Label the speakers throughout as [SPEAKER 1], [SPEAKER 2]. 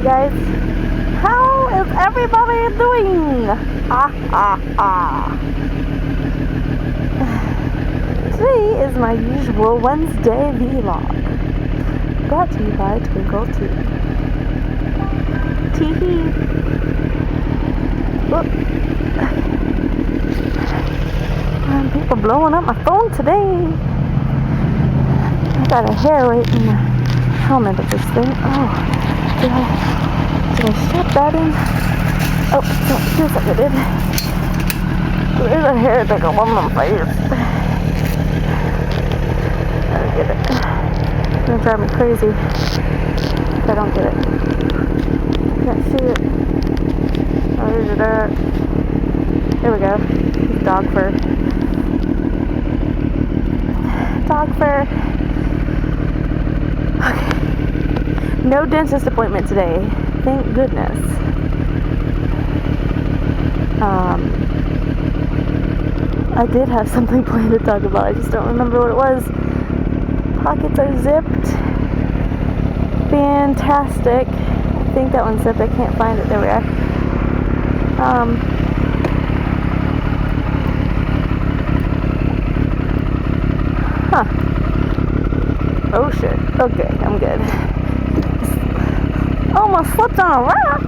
[SPEAKER 1] guys. How is everybody doing? Today is my usual Wednesday vlog, brought to you by Twinkle Tea. Tee-hee. People blowing up my phone today. I got a hair right in the helmet of this thing. Oh, did I shut that in? Oh, no, it feels like I did. There's a hair that go on my face. Gotta get it. It's gonna drive me crazy if I don't get it. Can't see it. Oh, there's it at. There we go. Dog fur. Dog fur. Okay. No dentist appointment today. Thank goodness. I did have something planned to talk about. I just don't remember what it was. Pockets are zipped. Fantastic. I think that one's zipped. I can't find it. There we are. Oh shit. Okay, I'm good. Almost slipped on a rock.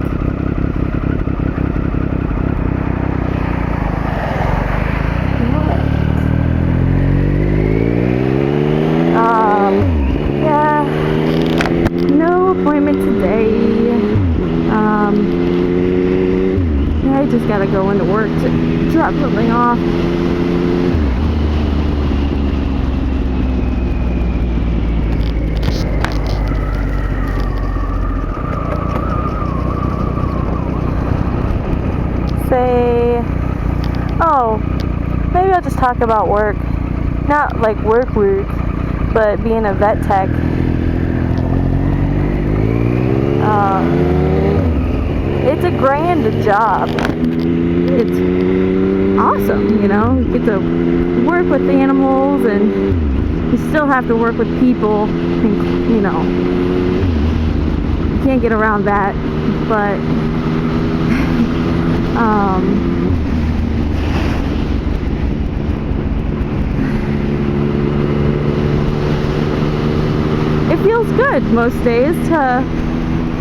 [SPEAKER 1] Yeah. No appointment today. I just gotta go into work to drop something off. Maybe I'll just talk about work. Not like work, but being a vet tech. It's a grand job. It's awesome, you know. You get to work with the animals, and you still have to work with people, and, you know, you can't get around that, but it feels good most days to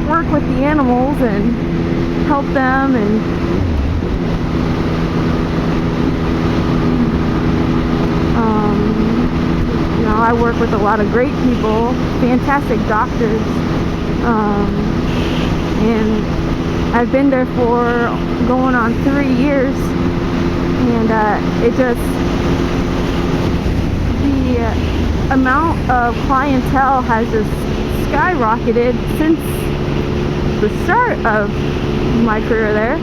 [SPEAKER 1] work with the animals and help them, and you know, I work with a lot of great people, fantastic doctors, and I've been there for going on 3 years, and it just, the amount of clientele has just skyrocketed since the start of my career there.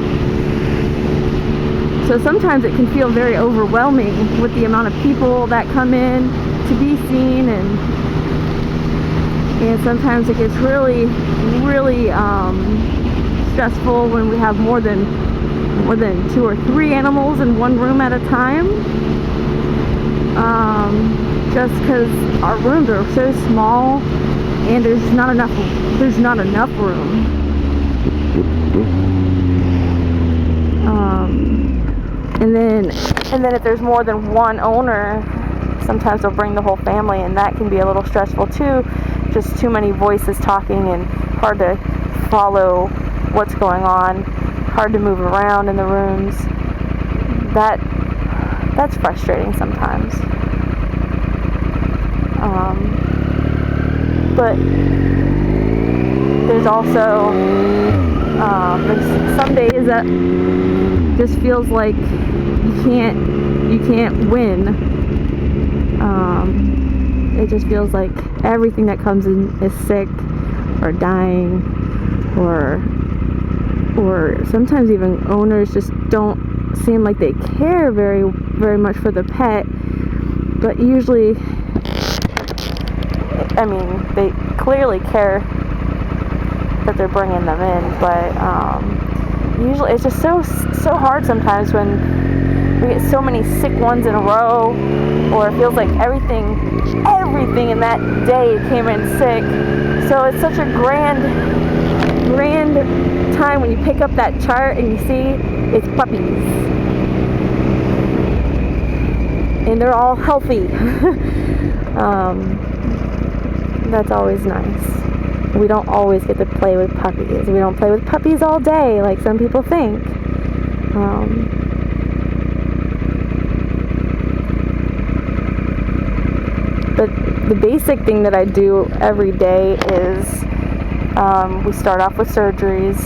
[SPEAKER 1] So sometimes it can feel very overwhelming with the amount of people that come in to be seen, and sometimes it gets really stressful when we have more than 2 or 3 animals in one room at a time. Just because our rooms are so small and there's not enough room. And then if there's more than one owner, sometimes they'll bring the whole family, and that can be a little stressful too. Just too many voices talking and hard to follow what's going on, hard to move around in the rooms. That's frustrating sometimes. But there's also there's some days that just feels like you can't win. It just feels like everything that comes in is sick or dying, or sometimes even owners just don't seem like they care very, very much for the pet. But usually, I mean, they clearly care that they're bringing them in, but usually it's just so hard sometimes when we get so many sick ones in a row, or it feels like everything in that day came in sick. So it's such a grand grand time when you pick up that chart and you see it's puppies. And they're all healthy. That's always nice. We don't always get to play with puppies. We don't play with puppies all day like some people think. But the basic thing that I do every day is we start off with surgeries.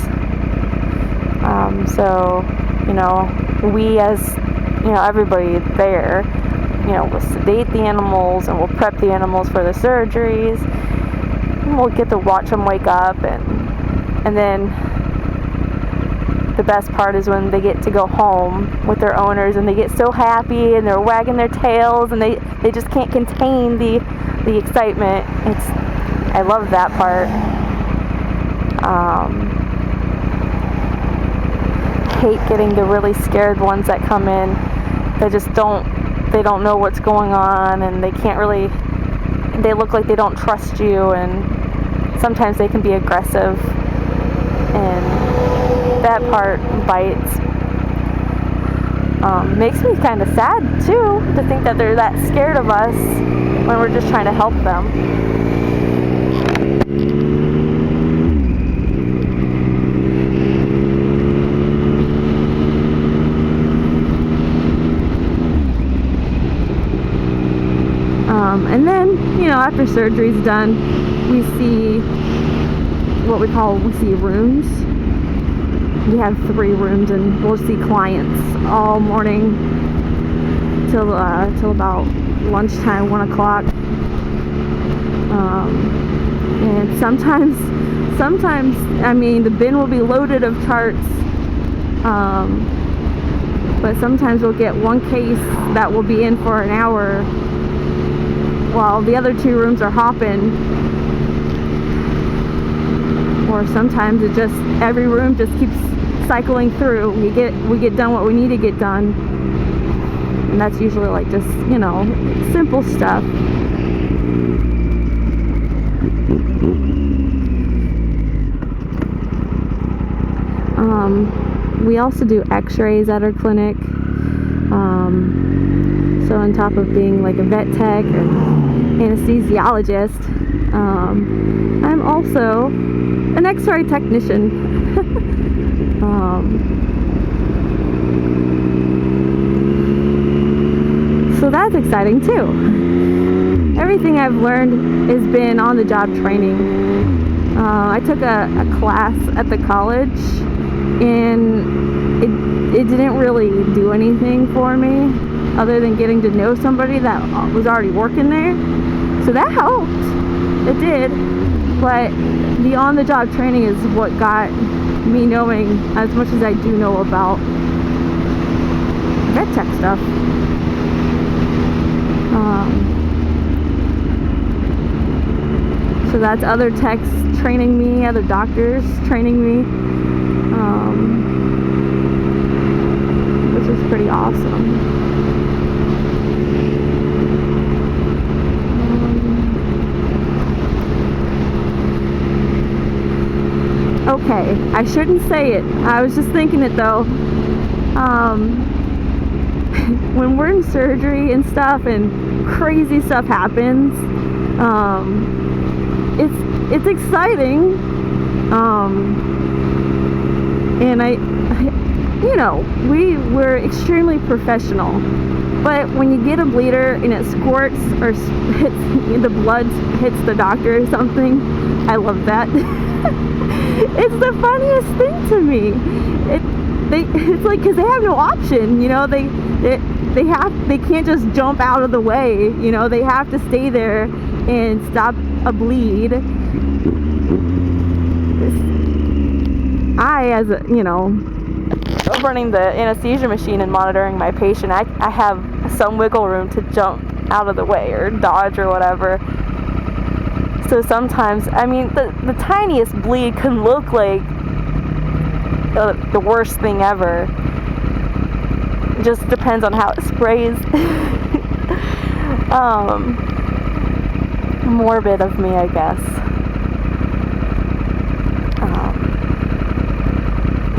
[SPEAKER 1] So, we as, everybody there, we'll sedate the animals and we'll prep the animals for the surgeries. And we'll get to watch them wake up, and then the best part is when they get to go home with their owners and they get so happy and they're wagging their tails and they just can't contain the excitement. I love that part. Hate getting the really scared ones that come in. They don't know what's going on, and they look like they don't trust you, and sometimes they can be aggressive, and that part bites. Makes me kind of sad too, to think that they're that scared of us when we're just trying to help them. And then, after surgery's done, we see rooms. We have 3 rooms, and we'll see clients all morning till about lunchtime, 1 o'clock. And sometimes, the bin will be loaded of charts. But sometimes we'll get one case that will be in for an hour while the other 2 rooms are hopping. Or sometimes every room just keeps cycling through. We get done what we need to get done, and that's usually like just simple stuff. We also do x-rays at our clinic. So on top of being like a vet tech or anesthesiologist, I'm also an x-ray technician. So that's exciting too. Everything I've learned has been on the job training. I took a class at the college, and it didn't really do anything for me other than getting to know somebody that was already working there. So that helped. It did. But the on-the-job training is what got me knowing as much as I do know about vet tech stuff. So that's other techs training me, other doctors training me, which is pretty awesome. Okay, I shouldn't say it. I was just thinking it though. When we're in surgery and stuff and crazy stuff happens, it's exciting. And we're extremely professional. But when you get a bleeder and it squirts or the blood hits the doctor or something, I love that. It's the funniest thing to me. It's like, because they have no option, they can't just jump out of the way, they have to stay there and stop a bleed. As running the anesthesia machine and monitoring my patient, I have some wiggle room to jump out of the way or dodge or whatever. So sometimes, the tiniest bleed can look like the worst thing ever. It just depends on how it sprays. Morbid of me, I guess.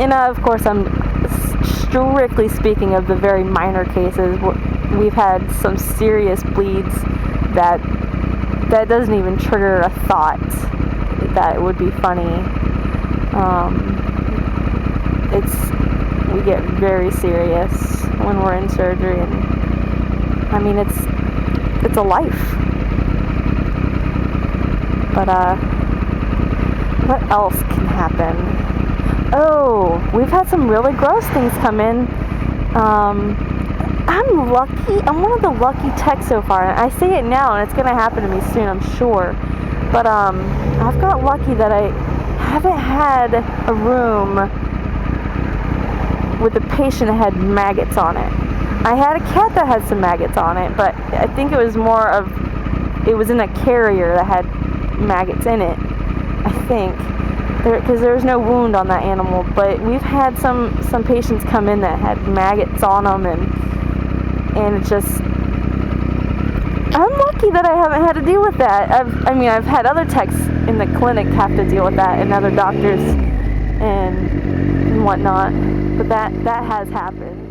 [SPEAKER 1] And of course, I'm strictly speaking of the very minor cases. We've had some serious bleeds that doesn't even trigger a thought that it would be funny. We get very serious when we're in surgery, and I mean it's a life. But what else can happen? Oh, we've had some really gross things come in. I'm lucky. I'm one of the lucky techs so far. I say it now, and it's gonna happen to me soon, I'm sure. But I've got lucky that I haven't had a room with a patient that had maggots on it. I had a cat that had some maggots on it, but I think it was in a carrier that had maggots in it, I think, because there was no wound on that animal. But we've had some patients come in that had maggots on them, and it's just, I'm lucky that I haven't had to deal with that. I've had other techs in the clinic have to deal with that, and other doctors and whatnot, but that has happened.